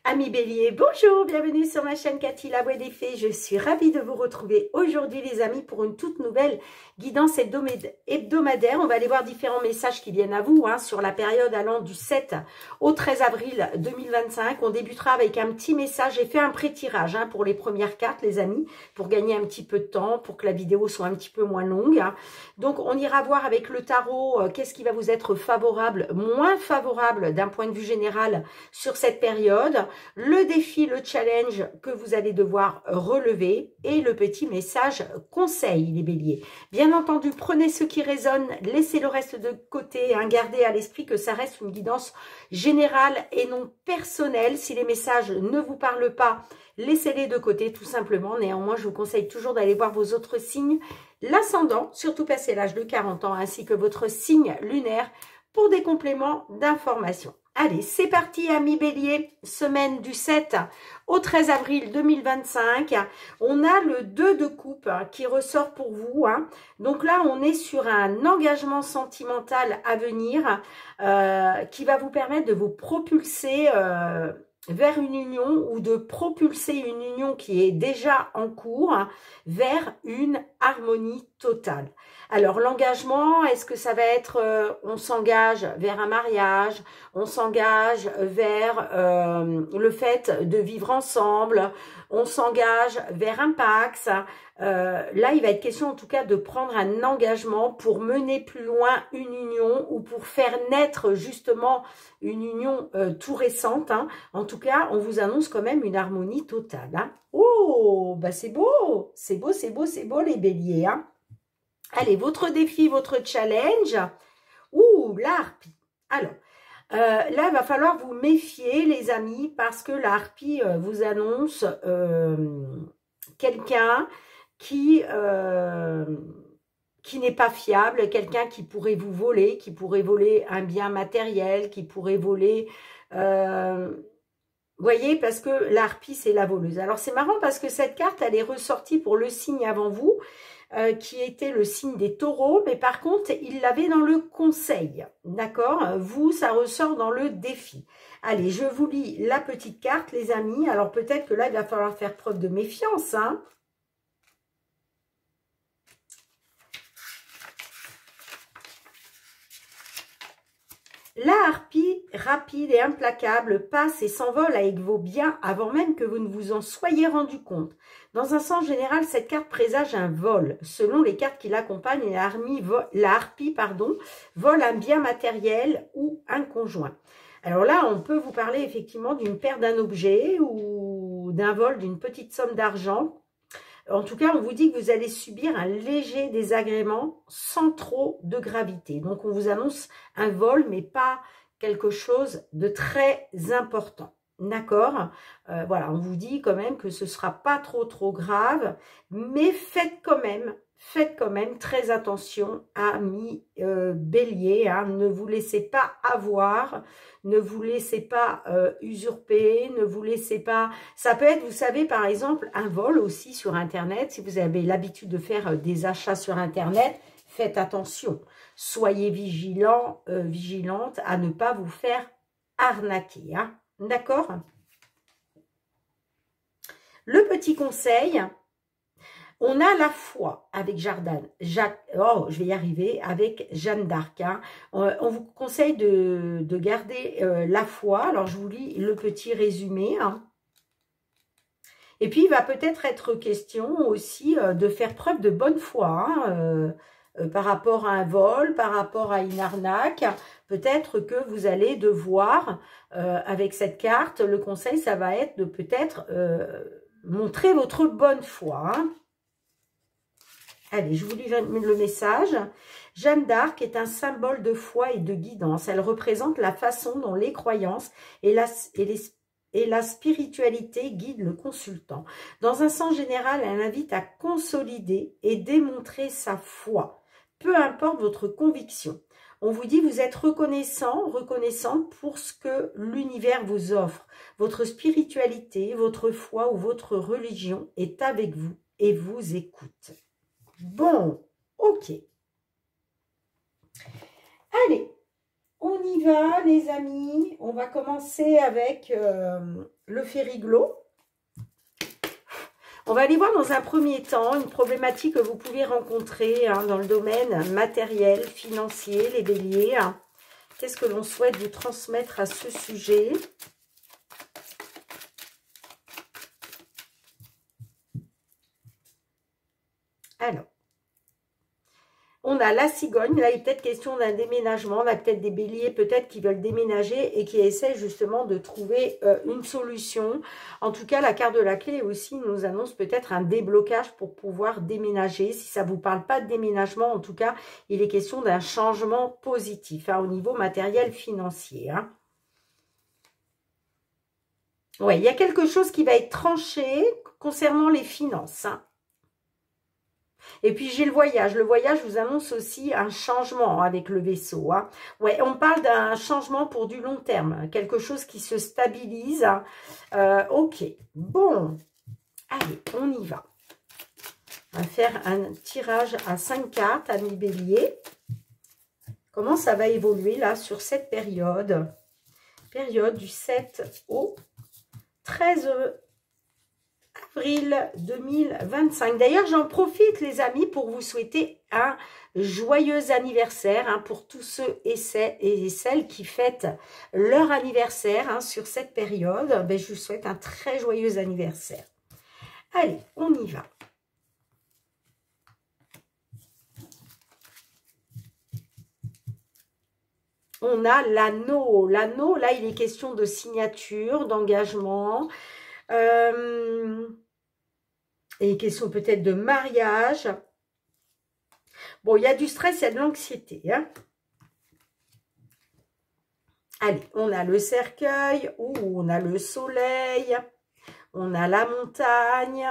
Amis Bélier, bonjour, bienvenue sur ma chaîne Cathy la Voix des Fées. Je suis ravie de vous retrouver aujourd'hui les amis pour une toute nouvelle guidance hebdomadaire. On va aller voir différents messages qui viennent à vous sur la période allant du 7 au 13 avril 2025. On débutera avec un petit message. J'ai fait un pré-tirage pour les premières cartes les amis, pour gagner un petit peu de temps, pour que la vidéo soit un petit peu moins longue. Donc on ira voir avec le tarot qu'est-ce qui va vous être favorable, moins favorable d'un point de vue général sur cette période. Le défi, le challenge que vous allez devoir relever et le petit message conseil, les béliers. Bien entendu, prenez ce qui résonne, laissez le reste de côté, gardez à l'esprit que ça reste une guidance générale et non personnelle. Si les messages ne vous parlent pas, laissez-les de côté tout simplement. Néanmoins, je vous conseille toujours d'aller voir vos autres signes, l'ascendant, surtout passé l'âge de 40 ans, ainsi que votre signe lunaire pour des compléments d'information. Allez, c'est parti, amis bélier, semaine du 7 au 13 avril 2025. On a le 2 de coupe qui ressort pour vous. Donc là, on est sur un engagement sentimental à venir qui va vous permettre de vous propulser vers une union ou de propulser une union qui est déjà en cours vers une harmonie totale. Alors l'engagement, est-ce que ça va être on s'engage vers un mariage, on s'engage vers le fait de vivre ensemble, on s'engage vers un pax. Là, il va être question en tout cas de prendre un engagement pour mener plus loin une union ou pour faire naître justement une union tout récente. En tout cas, on vous annonce quand même une harmonie totale. Oh, bah c'est beau, c'est beau, c'est beau, c'est beau les béliers. Allez, votre défi, votre challenge. Ouh, la harpie. Alors, là, il va falloir vous méfier, les amis, parce que la harpie vous annonce quelqu'un qui n'est pas fiable, quelqu'un qui pourrait vous voler, qui pourrait voler un bien matériel, qui pourrait voler... vous voyez, parce que la harpie, c'est la voleuse. Alors, c'est marrant parce que cette carte, elle est ressortie pour le signe avant vous, qui était le signe des taureaux, mais par contre, il l'avait dans le conseil, d'accord? Vous, ça ressort dans le défi. Allez, je vous lis la petite carte, les amis. Alors, peut-être que là, il va falloir faire preuve de méfiance, La harpie, rapide et implacable, passe et s'envole avec vos biens avant même que vous ne vous en soyez rendu compte. Dans un sens général, cette carte présage un vol. Selon les cartes qui l'accompagnent, la harpie vole un bien matériel ou un conjoint. Alors là, on peut vous parler effectivement d'une perte d'un objet ou d'un vol d'une petite somme d'argent. En tout cas, on vous dit que vous allez subir un léger désagrément sans trop de gravité. Donc, on vous annonce un vol, mais pas quelque chose de très important. D'accord? Voilà, on vous dit quand même que ce ne sera pas trop grave, mais faites quand même très attention, amis bélier. Ne vous laissez pas avoir, ne vous laissez pas usurper, ne vous laissez pas... Ça peut être, vous savez, par exemple, un vol aussi sur Internet. Si vous avez l'habitude de faire des achats sur Internet, faites attention. Soyez vigilants, vigilantes à ne pas vous faire arnaquer. D'accord? Le petit conseil... On a la foi avec je vais y arriver, avec Jeanne d'Arc. On vous conseille de garder la foi. Alors, je vous lis le petit résumé. Et puis, il va peut-être être question aussi de faire preuve de bonne foi par rapport à un vol, par rapport à une arnaque. Peut-être que vous allez devoir, avec cette carte, le conseil, ça va être de peut-être montrer votre bonne foi. Allez, je vous lis le message. Jeanne d'Arc est un symbole de foi et de guidance. Elle représente la façon dont les croyances et la spiritualité guident le consultant. Dans un sens général, elle invite à consolider et démontrer sa foi, peu importe votre conviction. On vous dit, vous êtes reconnaissante pour ce que l'univers vous offre. Votre spiritualité, votre foi ou votre religion est avec vous et vous écoute. Bon, ok. Allez, On y va, les amis. On va commencer avec le Fériglo. On va aller voir dans un premier temps une problématique que vous pouvez rencontrer hein, dans le domaine matériel, financier, les béliers. Hein. Qu'est-ce que l'on souhaite vous transmettre à ce sujet? Alors, on a la cigogne. Là, il est peut-être question d'un déménagement. On a peut-être des béliers peut-être qui veulent déménager et qui essaient justement de trouver une solution. En tout cas, la carte de la clé aussi nous annonce peut-être un déblocage pour pouvoir déménager. Si ça ne vous parle pas de déménagement, en tout cas, il est question d'un changement positif hein, au niveau matériel financier. Hein. Ouais, il y a quelque chose qui va être tranché concernant les finances. Hein. Et puis, j'ai le voyage. Le voyage vous annonce aussi un changement avec le vaisseau. Hein. Ouais, on parle d'un changement pour du long terme. Quelque chose qui se stabilise. Ok. Bon. Allez, on y va. On va faire un tirage à 5 cartes, amis bélier. Comment ça va évoluer là sur cette période? Période du 7 au 13 avril 2025. D'ailleurs, j'en profite, les amis, pour vous souhaiter un joyeux anniversaire hein, pour tous ceux et celles qui fêtent leur anniversaire hein, sur cette période. Ben, je vous souhaite un très joyeux anniversaire. Allez, on y va. On a l'anneau. L'anneau, là, il est question de signature, d'engagement. Et question peut-être de mariage. Bon, il y a du stress, il y a de l'anxiété. Hein. Allez, on a le cercueil, on a le soleil, on a la montagne,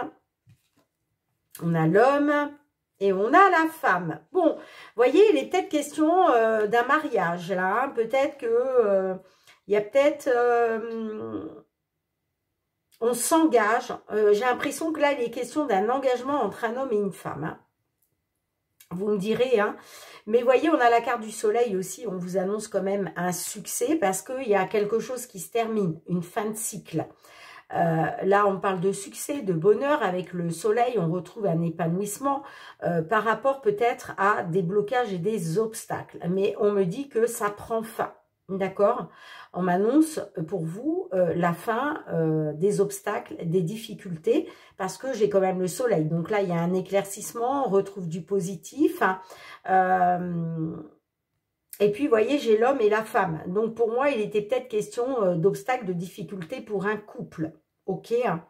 on a l'homme et on a la femme. Bon, vous voyez, il est peut-être question d'un mariage, là. Hein. Peut-être que il y a peut-être... on s'engage. J'ai l'impression que là, il est question d'un engagement entre un homme et une femme. Hein. Vous me direz, hein. Mais voyez, on a la carte du soleil aussi. On vous annonce quand même un succès parce qu'il y a quelque chose qui se termine, une fin de cycle. Là, on parle de succès, de bonheur. Avec le soleil, on retrouve un épanouissement par rapport peut-être à des blocages et des obstacles. Mais on me dit que ça prend fin. D'accord? On m'annonce pour vous la fin des obstacles, des difficultés, parce que j'ai quand même le soleil. Donc là, il y a un éclaircissement, on retrouve du positif. Hein, et puis, vous voyez, j'ai l'homme et la femme. Donc, pour moi, il était peut-être question d'obstacles, de difficultés pour un couple. Ok, hein.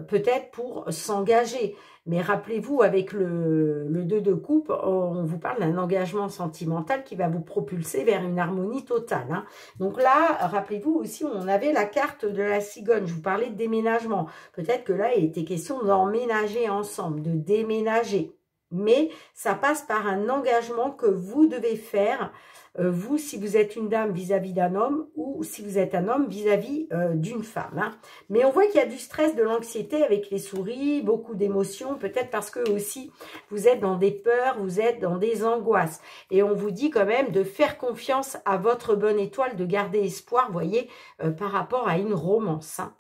Peut-être pour s'engager. Mais rappelez-vous, avec le 2 de coupe, on vous parle d'un engagement sentimental qui va vous propulser vers une harmonie totale. Hein. Donc là, rappelez-vous aussi, on avait la carte de la cigogne. Je vous parlais de déménagement. Peut-être que là, il était question d'emménager ensemble, de déménager. Mais ça passe par un engagement que vous devez faire, vous, si vous êtes une dame vis-à-vis d'un homme ou si vous êtes un homme vis-à-vis d'une femme. Hein. Mais on voit qu'il y a du stress, de l'anxiété avec les souris, beaucoup d'émotions, peut-être parce que aussi vous êtes dans des peurs, vous êtes dans des angoisses. Et on vous dit quand même de faire confiance à votre bonne étoile, de garder espoir, vous voyez, par rapport à une romance. Hein.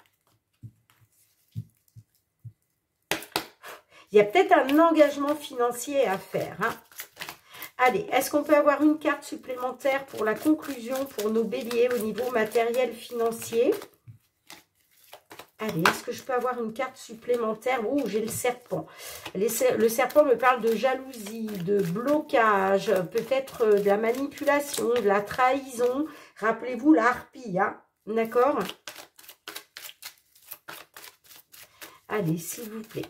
Il y a peut-être un engagement financier à faire. Hein. Allez, est-ce qu'on peut avoir une carte supplémentaire pour la conclusion pour nos béliers au niveau matériel financier? Allez, est-ce que je peux avoir une carte supplémentaire? Oh, j'ai le serpent. Le serpent me parle de jalousie, de blocage, peut-être de la manipulation, de la trahison. Rappelez-vous la harpie, hein? D'accord? Allez, s'il vous plaît.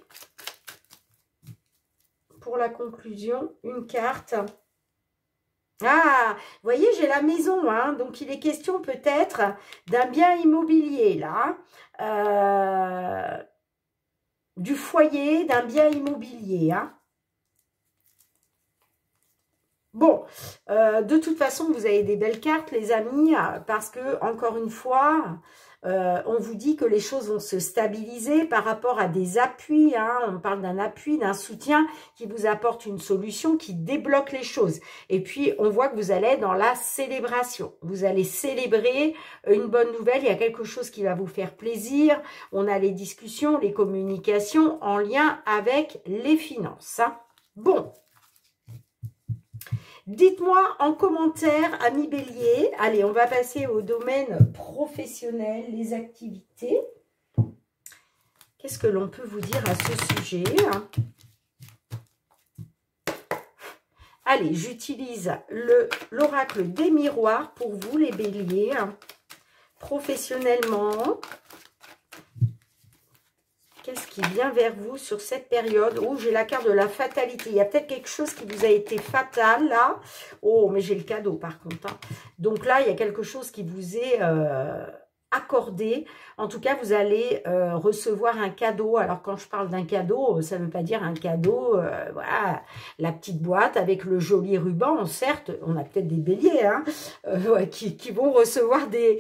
Pour la conclusion, une carte. Ah, vous voyez, j'ai la maison, hein, donc il est question peut-être d'un bien immobilier, là. Du foyer, d'un bien immobilier, hein. Bon, de toute façon, vous avez des belles cartes, les amis, parce que, encore une fois, on vous dit que les choses vont se stabiliser par rapport à des appuis. Hein, on parle d'un appui, d'un soutien qui vous apporte une solution, qui débloque les choses. Et puis, on voit que vous allez être dans la célébration. Vous allez célébrer une bonne nouvelle. Il y a quelque chose qui va vous faire plaisir. On a les discussions, les communications en lien avec les finances. Hein. Bon. Dites-moi en commentaire, amis bélier, allez, on va passer au domaine professionnel, les activités. Qu'est-ce que l'on peut vous dire à ce sujet? Allez, j'utilise l'oracle des miroirs pour vous, les béliers. Professionnellement, qu'est-ce qui vient vers vous sur cette période? Oh, j'ai la carte de la fatalité. Il y a peut-être quelque chose qui vous a été fatal, là. Oh, mais j'ai le cadeau, par contre. Hein. Donc là, il y a quelque chose qui vous est accordé. En tout cas, vous allez recevoir un cadeau. Alors, quand je parle d'un cadeau, ça ne veut pas dire un cadeau, voilà, la petite boîte avec le joli ruban. Certes, on a peut-être des béliers hein, qui vont recevoir des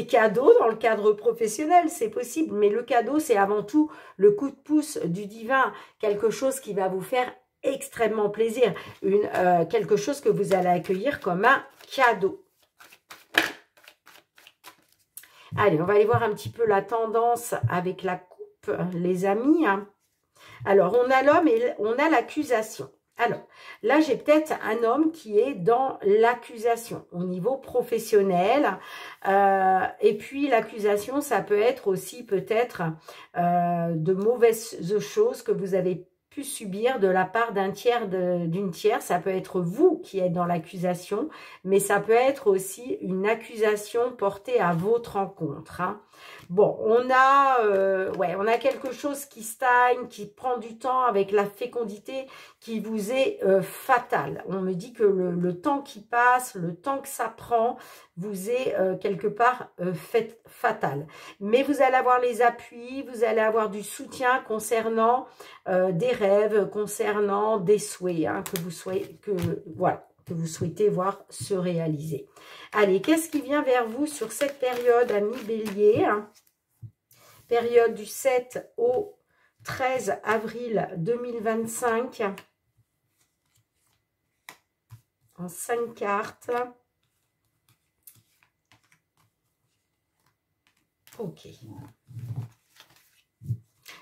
cadeaux dans le cadre professionnel. C'est possible, mais le cadeau, c'est avant tout le coup de pouce du divin. Quelque chose qui va vous faire extrêmement plaisir. Quelque chose que vous allez accueillir comme un cadeau. Allez, on va aller voir un petit peu la tendance avec la coupe, les amis. Alors, on a l'homme et on a l'accusation. Alors, là, j'ai peut-être un homme qui est dans l'accusation au niveau professionnel. Et puis, l'accusation, ça peut être aussi peut-être de mauvaises choses que vous avez pu subir de la part d'un tiers, d'une tiers. Ça peut être vous qui êtes dans l'accusation, mais ça peut être aussi une accusation portée à votre encontre. Hein. Bon, on a quelque chose qui stagne, qui prend du temps avec la fécondité qui vous est fatale. On me dit que le temps qui passe, le temps que ça prend, vous est quelque part fatal. Mais vous allez avoir les appuis, vous allez avoir du soutien concernant des rêves, concernant des souhaits hein, que vous souhaitez voir se réaliser. Allez, qu'est-ce qui vient vers vous sur cette période, amis bélier hein? Période du 7 au 13 avril 2025. En 5 cartes. Ok.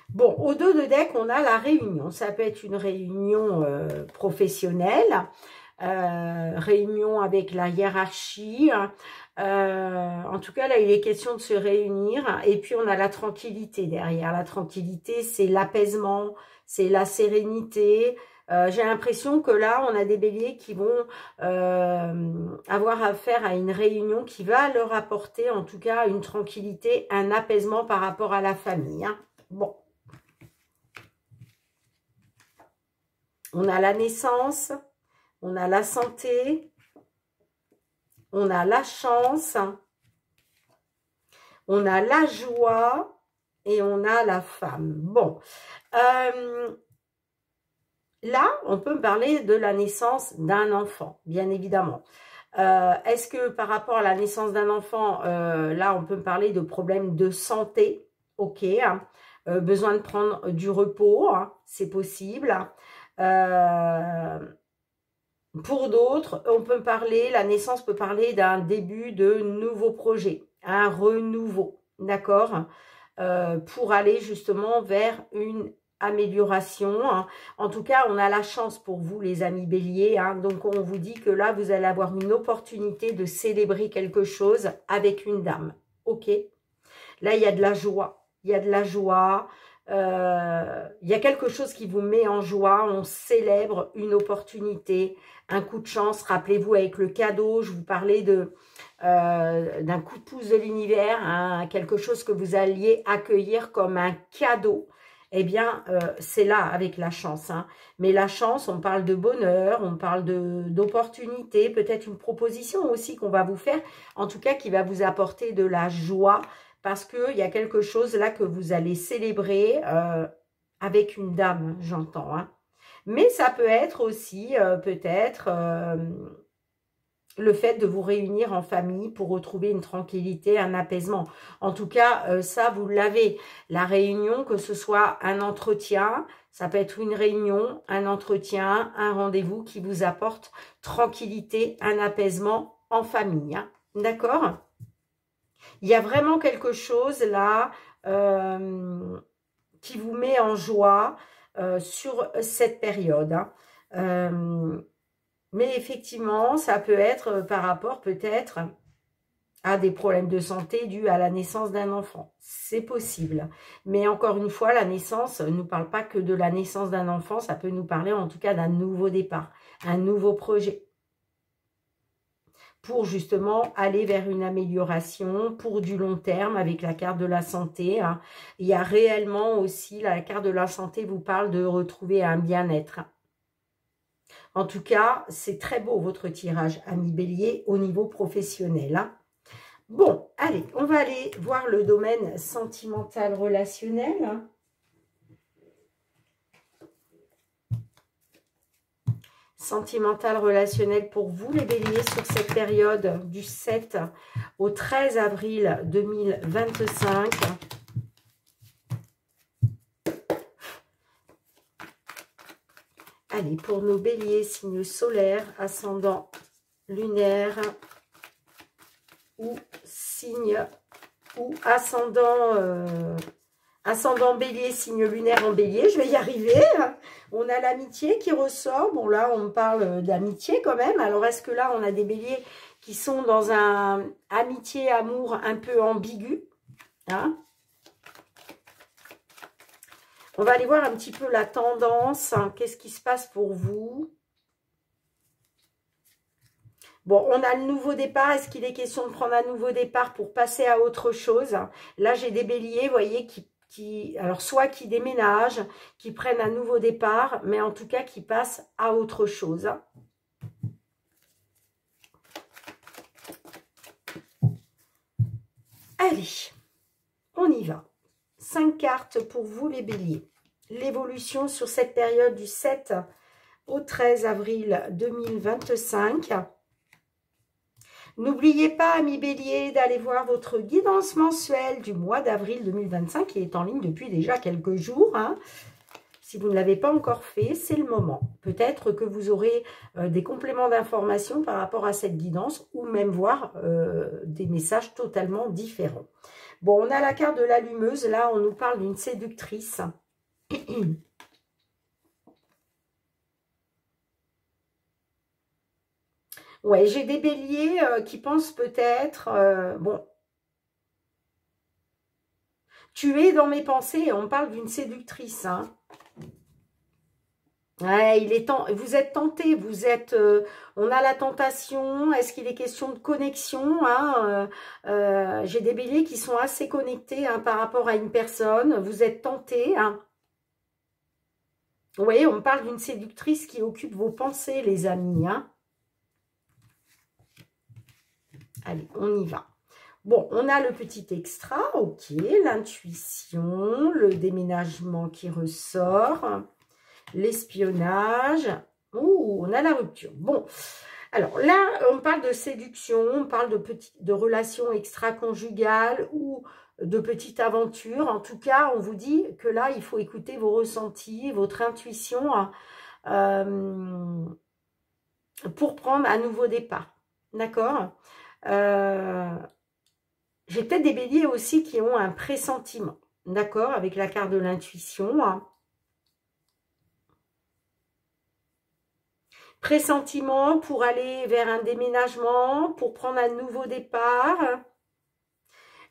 Bon, au dos de deck, on a la réunion. Ça peut être une réunion professionnelle, réunion avec la hiérarchie. En tout cas, là, il est question de se réunir. Et puis, on a la tranquillité derrière. La tranquillité, c'est l'apaisement, c'est la sérénité. J'ai l'impression que là, on a des béliers qui vont avoir affaire à une réunion qui va leur apporter, en tout cas, une tranquillité, un apaisement par rapport à la famille. Hein. Bon. On a la naissance, on a la santé, on a la chance, on a la joie et on a la femme. Bon, là, on peut me parler de la naissance d'un enfant, bien évidemment. Est-ce que par rapport à la naissance d'un enfant, là, on peut me parler de problèmes de santé? Ok, hein. Besoin de prendre du repos, hein, c'est possible. Pour d'autres, on peut parler, la naissance peut parler d'un début de nouveau projet, un renouveau, d'accord, pour aller justement vers une amélioration. Hein. En tout cas, on a la chance pour vous, les amis béliers. Hein. Donc, on vous dit que là, vous allez avoir une opportunité de célébrer quelque chose avec une dame. Ok. Là, il y a de la joie. Il y a de la joie. Il y a quelque chose qui vous met en joie. On célèbre une opportunité, un coup de chance. Rappelez-vous, avec le cadeau, je vous parlais d'un coup de pouce de l'univers, hein, quelque chose que vous alliez accueillir comme un cadeau. Eh bien, c'est là avec la chance. Hein. Mais la chance, on parle de bonheur, on parle d'opportunité, peut-être une proposition aussi qu'on va vous faire, en tout cas qui va vous apporter de la joie, parce qu'il y a quelque chose là que vous allez célébrer avec une dame, j'entends. Hein. Mais ça peut être aussi peut-être le fait de vous réunir en famille pour retrouver une tranquillité, un apaisement. En tout cas, ça, vous l'avez. La réunion, que ce soit un entretien, ça peut être une réunion, un entretien, un rendez-vous qui vous apporte tranquillité, un apaisement en famille. Hein. D'accord? Il y a vraiment quelque chose là qui vous met en joie sur cette période. Hein. Mais effectivement, ça peut être par rapport peut-être à des problèmes de santé dus à la naissance d'un enfant. C'est possible. Mais encore une fois, la naissance ne nous parle pas que de la naissance d'un enfant, ça peut nous parler en tout cas d'un nouveau départ, un nouveau projet. Pour justement aller vers une amélioration, pour du long terme avec la carte de la santé. Hein. Il y a réellement aussi, la carte de la santé vous parle de retrouver un bien-être. En tout cas, c'est très beau votre tirage, ami Bélier, au niveau professionnel. Hein. Bon, allez, on va aller voir le domaine sentimental relationnel. Hein. Sentimental relationnel pour vous, les béliers, sur cette période du 7 au 13 avril 2025. Allez, pour nos béliers, signe solaire, ascendant lunaire ou signe ou ascendant bélier, signe lunaire en bélier, je vais y arriver. On a l'amitié qui ressort. Bon, là, on me parle d'amitié quand même. Alors, est-ce que là, on a des béliers qui sont dans un amitié, amour un peu ambigu, hein? On va aller voir un petit peu la tendance. Hein. Qu'est-ce qui se passe pour vous? Bon, on a le nouveau départ. Est-ce qu'il est question de prendre un nouveau départ pour passer à autre chose? Là, j'ai des béliers, vous voyez, alors soit qui déménagent, qui prennent un nouveau départ, mais en tout cas qui passent à autre chose. Allez, on y va. 5 cartes pour vous les béliers. L'évolution sur cette période du 7 au 13 avril 2025. N'oubliez pas, amis béliers, d'aller voir votre guidance mensuelle du mois d'avril 2025 qui est en ligne depuis déjà quelques jours. Hein. Si vous ne l'avez pas encore fait, c'est le moment. Peut-être que vous aurez des compléments d'informations par rapport à cette guidance ou même voir des messages totalement différents. Bon, on a la carte de l'allumeuse. Là, on nous parle d'une séductrice. Ouais, j'ai des béliers qui pensent peut-être, bon, tu es dans mes pensées, on parle d'une séductrice, hein. Ouais, il est temps, vous êtes tenté, vous êtes, on a la tentation, est-ce qu'il est question de connexion, hein, j'ai des béliers qui sont assez connectés hein, par rapport à une personne, vous êtes tenté, hein. Vous voyez, on me parle d'une séductrice qui occupe vos pensées, les amis, hein. Allez, on y va. Bon, on a le petit extra, ok, l'intuition, le déménagement qui ressort, l'espionnage. Ouh, on a la rupture. Bon, alors là, on parle de séduction, on parle de relations extra-conjugales ou de petites aventures. En tout cas, on vous dit que là, il faut écouter vos ressentis, votre intuition pour prendre un nouveau départ. D'accord ? J'ai peut-être des béliers aussi qui ont un pressentiment, d'accord, avec la carte de l'intuition. Hein. Pressentiment pour aller vers un déménagement, pour prendre un nouveau départ.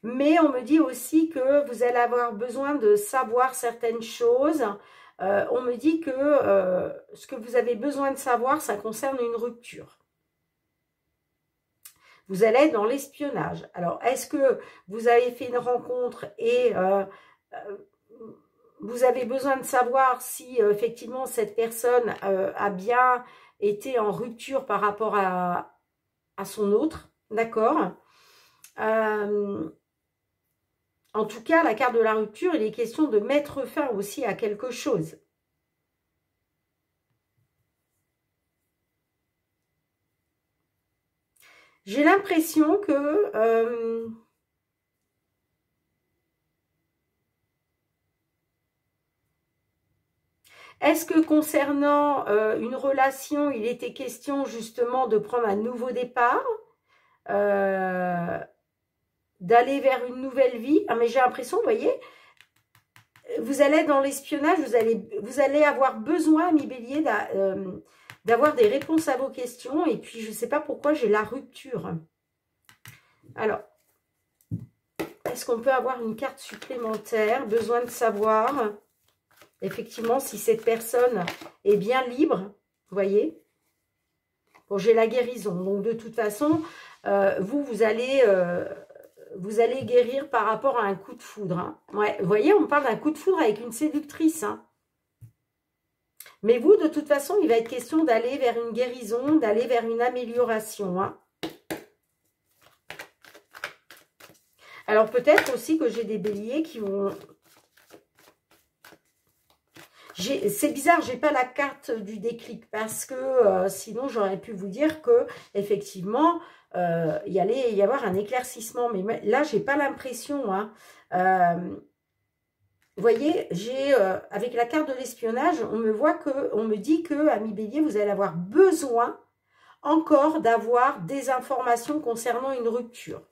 Mais on me dit aussi que vous allez avoir besoin de savoir certaines choses. On me dit que ce que vous avez besoin de savoir, ça concerne une rupture. Vous allez être dans l'espionnage. Alors, est-ce que vous avez fait une rencontre et vous avez besoin de savoir si effectivement cette personne a bien été en rupture par rapport à son autre, d'accord? En tout cas, la carte de la rupture, il est question de mettre fin aussi à quelque chose. J'ai l'impression que... est-ce que concernant une relation, il était question justement de prendre un nouveau départ, d'aller vers une nouvelle vie? Ah, mais j'ai l'impression, vous voyez, vous allez être dans l'espionnage, vous allez avoir besoin, ami Bélier, d'avoir des réponses à vos questions. Et puis, je ne sais pas pourquoi j'ai la rupture. Alors, est-ce qu'on peut avoir une carte supplémentaire? Besoin de savoir, effectivement, si cette personne est bien libre. Vous voyez? Bon, j'ai la guérison. Donc, de toute façon, vous allez guérir par rapport à un coup de foudre. Hein. Ouais, vous voyez, on parle d'un coup de foudre avec une séductrice. Hein. Mais vous, de toute façon, il va être question d'aller vers une guérison, d'aller vers une amélioration. Hein. Alors, peut-être aussi que j'ai des béliers qui vont... C'est bizarre, j'ai pas la carte du déclic parce que sinon, j'aurais pu vous dire que effectivement, il allait y avoir un éclaircissement. Mais là, j'ai pas l'impression. Hein. Vous voyez, avec la carte de l'espionnage, on me dit que, ami Bélier, vous allez avoir besoin encore d'avoir des informations concernant une rupture.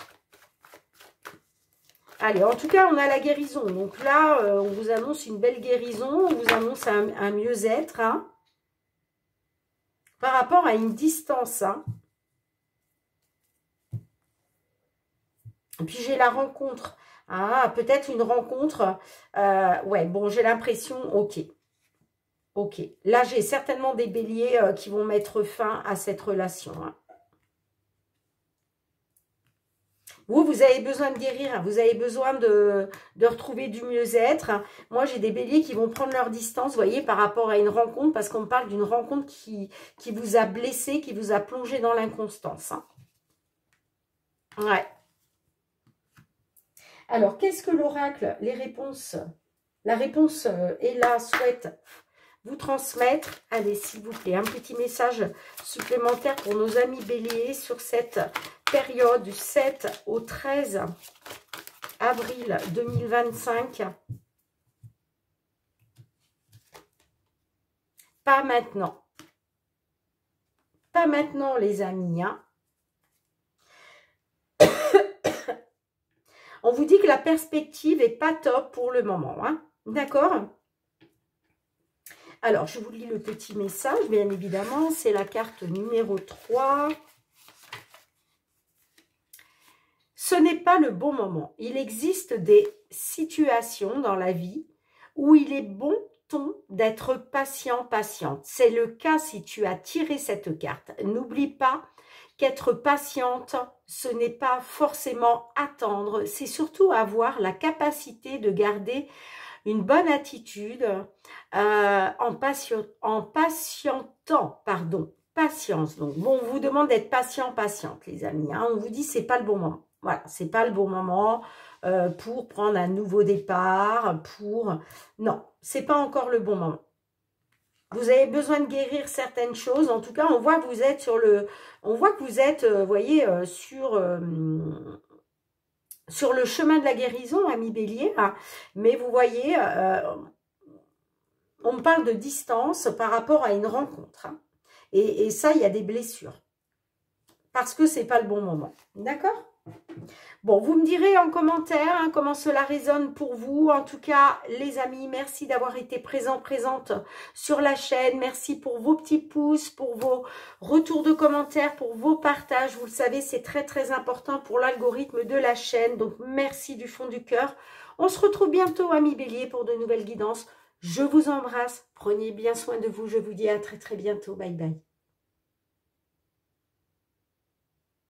Allez, en tout cas, on a la guérison. Donc là, on vous annonce une belle guérison, on vous annonce un mieux-être, hein, par rapport à une distance. Hein. Et puis, j'ai la rencontre. Ah, peut-être une rencontre. Ouais, bon, j'ai l'impression, ok. Ok. Là, j'ai certainement des béliers qui vont mettre fin à cette relation. Hein. Vous avez besoin de guérir, vous avez besoin de retrouver du mieux-être. Moi, j'ai des béliers qui vont prendre leur distance, vous voyez, par rapport à une rencontre, parce qu'on me parle d'une rencontre qui vous a blessé, qui vous a plongé dans l'inconstance. Hein. Ouais. Alors, qu'est-ce que l'oracle? Les réponses. La réponse est là, souhaite vous transmettre. Allez, s'il vous plaît, un petit message supplémentaire pour nos amis béliers sur cette période du 7 au 13 avril 2025. Pas maintenant. Pas maintenant, les amis. Hein. On vous dit que la perspective n'est pas top pour le moment. Hein. D'accord? Alors, je vous lis le petit message, bien évidemment. C'est la carte numéro 3. Ce n'est pas le bon moment. Il existe des situations dans la vie où il est bon ton d'être patient, patiente. C'est le cas si tu as tiré cette carte. N'oublie pas qu'être patiente, ce n'est pas forcément attendre. C'est surtout avoir la capacité de garder une bonne attitude en patientant, pardon, patience. Donc, bon, on vous demande d'être patient, patiente, les amis. Hein. On vous dit c'est pas le bon moment. Voilà, c'est pas le bon moment pour prendre un nouveau départ, Non, c'est pas encore le bon moment. Vous avez besoin de guérir certaines choses. En tout cas, on voit que vous êtes sur le... On voit que vous êtes, vous voyez, sur le chemin de la guérison, ami Bélier. Hein. Mais vous voyez, on me parle de distance par rapport à une rencontre. Hein. Et ça, il y a des blessures. Parce que c'est pas le bon moment. D'accord ? Bon, vous me direz en commentaire hein, comment cela résonne pour vous. En tout cas, les amis, merci d'avoir été présente sur la chaîne. Merci pour vos petits pouces, pour vos retours de commentaires, pour vos partages. Vous le savez, c'est très, très important pour l'algorithme de la chaîne. Donc, merci du fond du cœur. On se retrouve bientôt, amis Bélier, pour de nouvelles guidances. Je vous embrasse. Prenez bien soin de vous. Je vous dis à très, très bientôt. Bye, bye.